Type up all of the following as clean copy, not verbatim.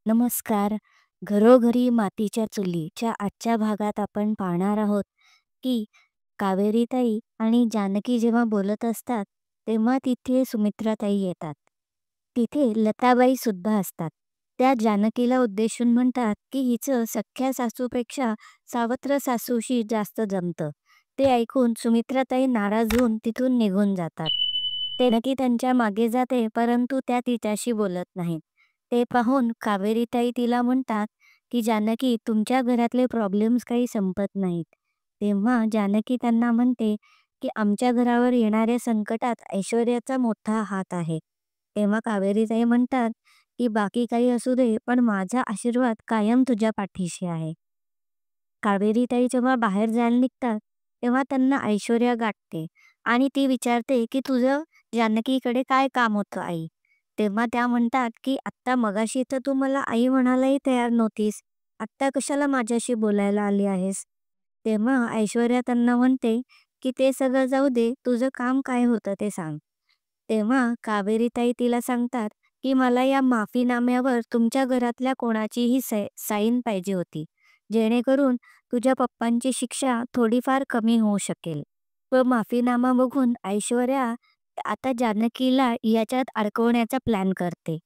नमस्कार. घरोघरी मातीच्या चुलीच्या आजच्या भागात आपण पाहणार आहोत की कावेरीताई आणि जानकी जेव्हा बोलत असतात तेव्हा तिथे सुमित्राताई येतात. तिथे लताबाई सुद्धा असतात. त्या जानकीला उद्देशून म्हणतात की हिचं सख्ख्या सासूपेक्षा सावत्र सासूशी जास्त जमतं. ते ऐकून सुमित्राताई नाराज होऊन तिथून निघून जातात. ते नक्की त्यांच्या मागे जाते परंतु त्या तिच्याशी बोलत नाहीत. ते पाहून कावेरीताई तिला म्हणतात की जानकी तुमच्या घरातले प्रॉब्लेम्स काही संपत नाहीत. तेव्हा जानकी त्यांना म्हणते की आमच्या घरावर येणाऱ्या संकटात ऐश्वर्याचा मोठा हात आहे. तेव्हा कावेरीताई म्हणतात की बाकी काही असू दे पण माझा आशीर्वाद कायम तुझ्या पाठीशी आहे. कावेरीताई जेव्हा बाहेर जायला निघतात तेव्हा त्यांना ऐश्वर्या गाठते आणि ती विचारते की तुझं जानकीकडे काय काम होतं आई. तेव्हा त्या म्हणतात की आत्ता मगाशी तर तू मला आई म्हणायलाही तयार नव्हतीस, आत्ता कशाला माझ्याशी बोलायला आली आहेस. तेव्हा ऐश्वर्या त्यांना म्हणते की ते सगळं जाऊ दे, तुझं काम काय होतं ते सांग. तेव्हा कावेरीताई तिला सांगतात की मला या माफीनाम्यावर तुमच्या घरातल्या कोणाचीही साईन पाहिजे होती, जेणेकरून तुझ्या पप्पांची शिक्षा थोडीफार कमी होऊ शकेल. व माफीनामा बघून ऐश्वर्या आता जानकीला याच्यात अडकवण्याचा प्लॅन करते.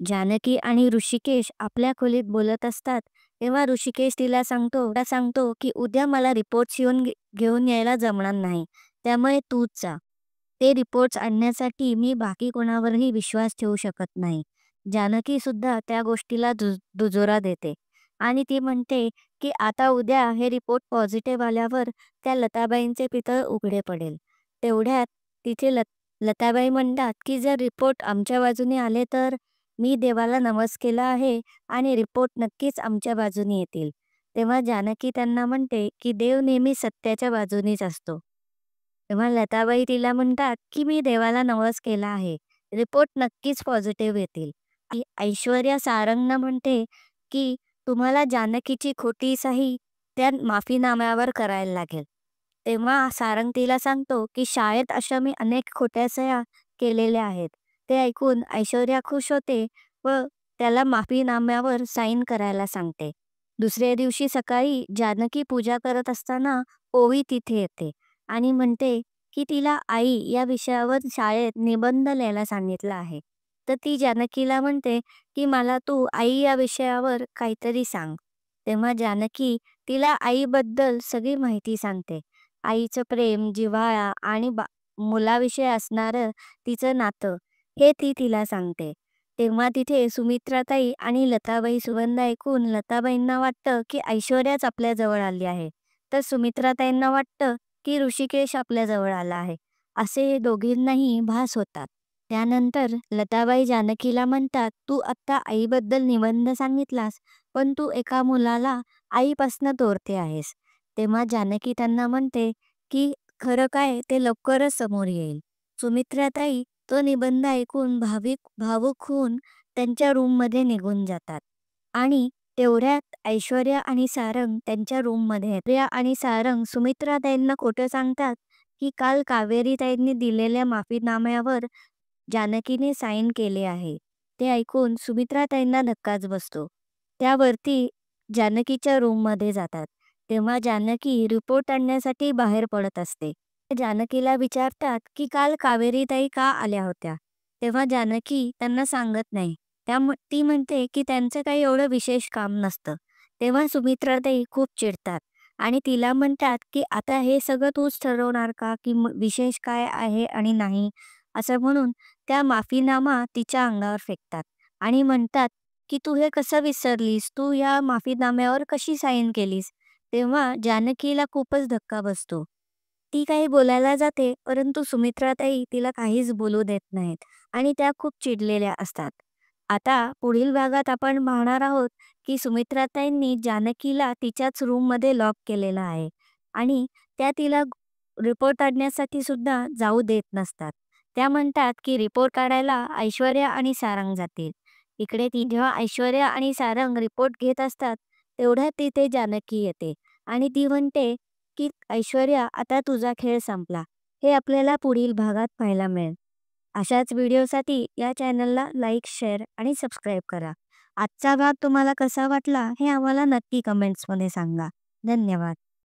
जानकी आणि ऋषिकेश आपल्या खोलीत बोलत असतात तेव्हा ऋषिकेश तिला सांगतो की उद्या मला रिपोर्ट्स घेऊन यायला जमणार नाही, त्यामुळे तूच जा. ते रिपोर्ट्स आणण्यासाठी मी बाकी कोणावरही विश्वास ठेवू शकत नाही. जानकी सुद्धा त्या गोष्टीला दुजोरा देते आणि ती म्हणते की आता उद्या हे रिपोर्ट पॉझिटिव्ह आल्यावर त्या लताबाईंचे पितळ उघडे पडेल. तेवढ्यात तिथे लताबाई म्हणतात की जर रिपोर्ट आमच्या बाजूने आले तर मी देवाला नमस केला आहे आणि रिपोर्ट नक्कीच आमच्या बाजूने येतील. तेव्हा जानकी त्यांना म्हणते की देव नेहमी सत्याच्या बाजूनीच असतो. तेव्हा लताबाई तिला म्हणतात की मी देवाला नवस केला आहे, रिपोर्ट नक्कीच पॉझिटिव्ह येतील. ऐश्वर्या सारंगना म्हणते की तुम्हाला जानकीची खोटी सही त्या माफीनाम्यावर करायला लागेल. तेव्हा सारंग तिला सांगतो की शाळेत अशा मी अनेक खोट्या सह्या केलेल्या आहेत. ते ऐकून ऐश्वर्या खुश होते व त्याला माफीनाम्यावर साईन करायला सांगते. दुसऱ्या दिवशी सकाळी जानकी पूजा करत असताना ओवी तिथे येते आणि म्हणते की तिला आई या विषयावर शाळेत निबंध लिहायला सांगितलं आहे. तर ती जानकीला म्हणते की मला तू आई या विषयावर काहीतरी सांग. तेव्हा जानकी तिला आईबद्दल सगळी माहिती सांगते. आईचं प्रेम, जिव्हाळा आणि मुलाविषयी असणारं तिचं नातं हे ती तिला सांगते. तेव्हा तिथे सुमित्राताई आणि लताबाई सुगंध ऐकून लताबाईंना वाटतं की ऐश्वर्याच आपल्या जवळ आली आहे. तर सुमित्राताईंना वाटतं की ऋषिकेश आपल्या जवळ आला आहे. असे दोघींनाही भास होतात. त्यानंतर लताबाई जानकीला म्हणतात तू आत्ता आईबद्दल निबंध सांगितलास पण तू एका मुलाला आईपासनं तोरते आहेस. तेव्हा जानकी त्यांना म्हणते की खरं काय ते लवकरच समोर येईल. सुमित्राताई तो निबंध ऐकून भावुक होऊन त्यांच्या रूममध्ये निघून जातात आणि तेवढ्यात ऐश्वर्या आणि सारंग त्यांच्या रूममध्ये आहेत. ऐश्वर्या आणि सारंग सुमित्राताईंना खोटं सांगतात की काल कावेरीताईंनी दिलेल्या माफीनाम्यावर जानकीने साईन केले आहे. ते ऐकून सुमित्राताईंना धक्काच बसतो. त्यावरती जानकीच्या रूममध्ये जातात. तेव्हा जानकी रिपोर्ट आणण्यासाठी बाहेर पडत असते. जानकीला विचारतात की काल कावेरीताई का आल्या होत्या. तेव्हा जानकी त्यांना सांगत नाही. ती म्हणते की त्यांचं काही एवढं विशेष काम नसतं. तेव्हा सुमित्राताई खूप चिडतात आणि तिला म्हणतात की आता हे सगळं तूच ठरवणार का की विशेष काय आहे आणि नाही, असं म्हणून त्या माफीनामा तिच्या अंगावर फेकतात आणि म्हणतात की तू हे कसं विसरलीस, तू या माफीनाम्यावर कशी साईन केलीस. तेव्हा जानकीला खूपच धक्का बसतो. ती काही बोलायला जाते परंतु सुमित्राताई तिला काहीच बोलू देत नाहीत आणि त्या खूप चिडलेल्या असतात. आता पुढील भागात आपण पाहणार आहोत की सुमित्राताईंनी जानकीला तिच्याच रूममध्ये लॉक केलेलं आहे आणि त्या तिला रिपोर्ट काढण्यासाठी सुद्धा जाऊ देत नसतात. त्या म्हणतात की रिपोर्ट काढायला ऐश्वर्या आणि सारंग जातील. इकडे ती जेव्हा ऐश्वर्या आणि सारंग रिपोर्ट घेत असतात तेवढ्यात तिथे जानकी येते आणि ती म्हणते की ऐश्वर्या आता तुझा खेळ संपला. हे आपल्याला पुढील भागात पाहायला मिळेल. अशाच व्हिडिओसाठी या चॅनलला लाईक, शेअर आणि सबस्क्राईब करा. आजचा भाग तुम्हाला कसा वाटला हे आम्हाला नक्की कमेंट्समध्ये सांगा. धन्यवाद.